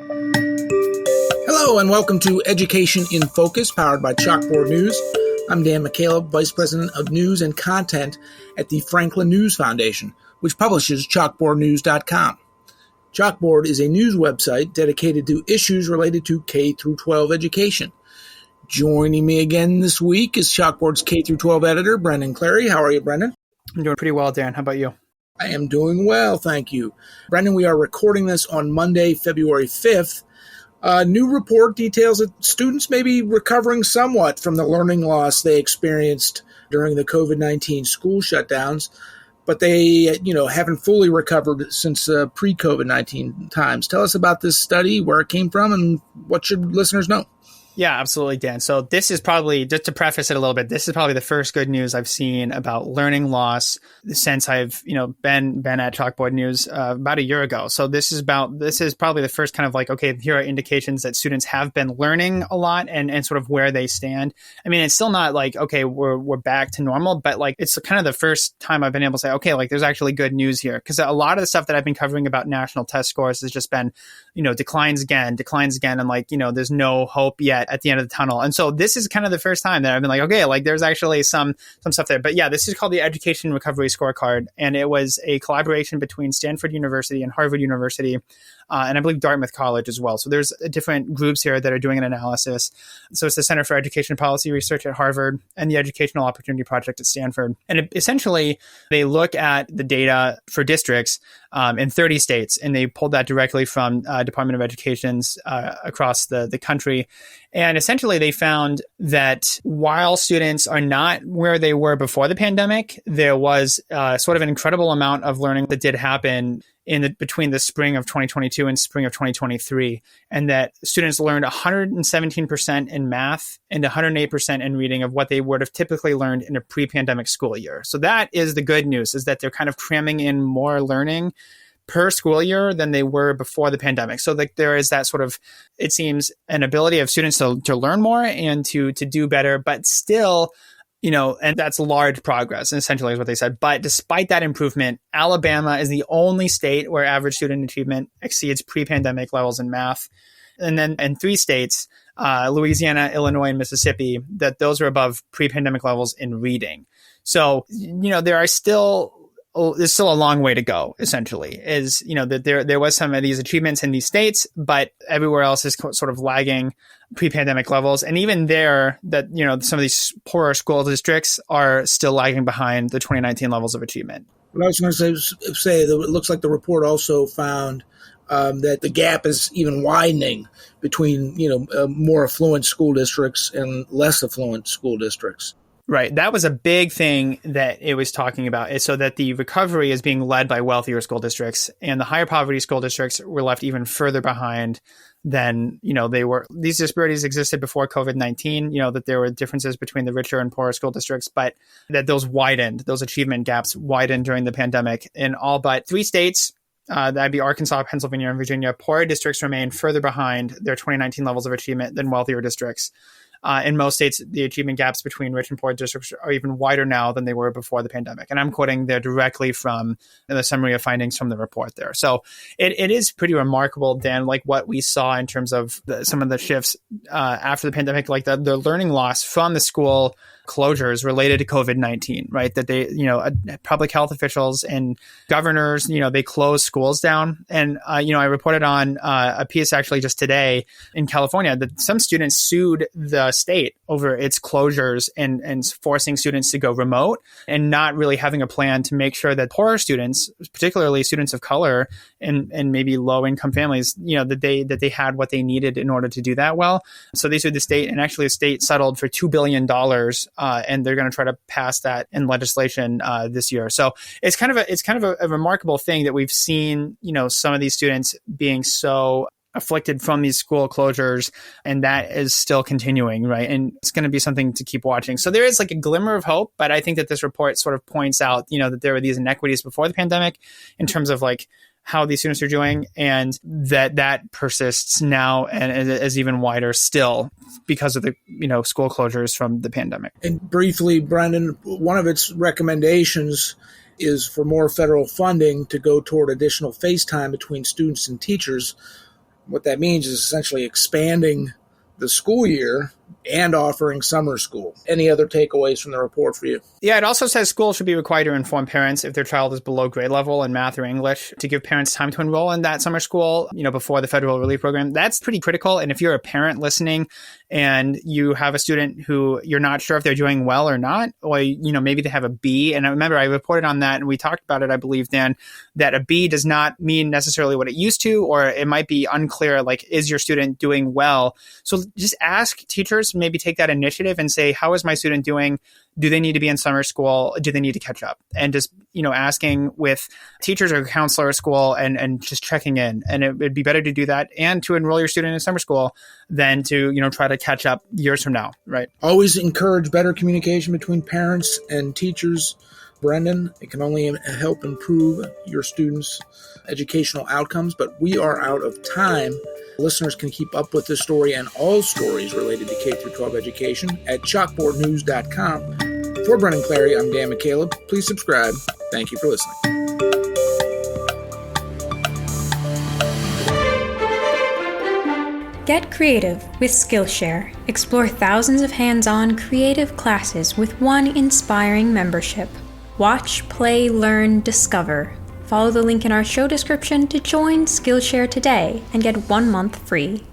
Hello and welcome to Education in Focus, powered by Chalkboard News. I'm Dan McCaleb, Vice President of News and Content at the Franklin News Foundation, which publishes chalkboardnews.com. Chalkboard is a news website dedicated to issues related to K-12 education. Joining me again this week is Chalkboard's K-12 editor, Brendan Clary. How are you, Brendan? I'm doing pretty well, Dan. How about you? I am doing well, thank you. Brendan, we are recording this on Monday, February 5th. A new report details that students may be recovering somewhat from the learning loss they experienced during the COVID-19 school shutdowns, but they, haven't fully recovered since pre-COVID-19 times. Tell us about this study, where it came from, and what should listeners know? Yeah, absolutely, Dan. So this is probably, just to preface it a little bit, this is probably the first good news I've seen about learning loss since I've, been at Chalkboard News about a year ago. So this is probably the first kind of like, okay, here are indications that students have been learning a lot and sort of where they stand. I mean, it's still not like, okay, we're back to normal, but like it's kind of the first time I've been able to say, okay, like there's actually good news here. Because a lot of the stuff that I've been covering about national test scores has just been, declines again, and like, there's no hope yet at the end of the tunnel. And so this is kind of the first time that I've been like, okay, like there's actually some stuff there. But yeah, this is called the Education Recovery Scorecard. And it was a collaboration between Stanford University and Harvard University, and I believe Dartmouth College as well. So there's different groups here that are doing an analysis. So it's the Center for Education Policy Research at Harvard and the Educational Opportunity Project at Stanford. And essentially, they look at the data for districts in 30 states, and they pulled that directly from Department of Education's across the country. And essentially, they found that while students are not where they were before the pandemic, there was sort of an incredible amount of learning that did happen between the spring of 2022 and spring of 2023, and that students learned 117% in math and 108% in reading of what they would have typically learned in a pre-pandemic school year. So that is the good news, is that they're kind of cramming in more learning per school year than they were before the pandemic. So like there is that sort of, it seems, an ability of students to learn more and to do better, but still, and that's large progress, essentially is what they said. But despite that improvement, Alabama is the only state where average student achievement exceeds pre-pandemic levels in math. And then in 3 states, Louisiana, Illinois, and Mississippi, that those are above pre-pandemic levels in reading. So, there's still a long way to go, essentially, is, that there was some of these achievements in these states, but everywhere else is sort of lagging pre-pandemic levels. And even there, that, some of these poorer school districts are still lagging behind the 2019 levels of achievement. What I was going to say that it looks like the report also found that the gap is even widening between, more affluent school districts and less affluent school districts. Right. That was a big thing that it was talking about, is so that the recovery is being led by wealthier school districts, and the higher poverty school districts were left even further behind than, they were. These disparities existed before COVID-19, that there were differences between the richer and poorer school districts, but that those achievement gaps widened during the pandemic. In all but 3 states, that'd be Arkansas, Pennsylvania, and Virginia, poorer districts remain further behind their 2019 levels of achievement than wealthier districts. In most states, the achievement gaps between rich and poor districts are even wider now than they were before the pandemic. And I'm quoting there directly from the summary of findings from the report there. So it is pretty remarkable, Dan, like what we saw in terms of some of the shifts after the pandemic, like the learning loss from the school closures related to COVID-19, right? That they, public health officials and governors, they closed schools down. And, I reported on a piece actually just today in California that some students sued the state over its closures and forcing students to go remote and not really having a plan to make sure that poorer students, particularly students of color and maybe low income families, that they had what they needed in order to do that well. So they sued the state, and actually the state settled for $2 billion. And they're going to try to pass that in legislation this year. So it's kind of a remarkable thing that we've seen, some of these students being so afflicted from these school closures, and that is still continuing, right? And it's going to be something to keep watching. So there is like a glimmer of hope, but I think that this report sort of points out, that there were these inequities before the pandemic in terms of like how these students are doing, and that persists now and is even wider still because of the school closures from the pandemic. And briefly, Brendan, one of its recommendations is for more federal funding to go toward additional face time between students and teachers. What that means is essentially expanding the school year and offering summer school. Any other takeaways from the report for you? Yeah, it also says schools should be required to inform parents if their child is below grade level in math or English to give parents time to enroll in that summer school, before the federal relief program. That's pretty critical. And if you're a parent listening and you have a student who you're not sure if they're doing well or not, or, maybe they have a B. And I remember I reported on that and we talked about it, I believe, Dan, that a B does not mean necessarily what it used to, or it might be unclear, like, is your student doing well? So just ask teachers, maybe take that initiative and say, how is my student doing? Do they need to be in summer school? Do they need to catch up? And just, asking with teachers or counselor at school and just checking in. And it'd be better to do that and to enroll your student in summer school than to, try to catch up years from now, right? Always encourage better communication between parents and teachers, Brendan. It can only help improve your students' educational outcomes, but we are out of time. Listeners can keep up with this story and all stories related to K-12 education at chalkboardnews.com. For Brendan Clary, I'm Dan McCaleb. Please subscribe. Thank you for listening. Get creative with Skillshare. Explore thousands of hands-on creative classes with one inspiring membership. Watch, play, learn, discover. Follow the link in our show description to join Skillshare today and get 1 month free.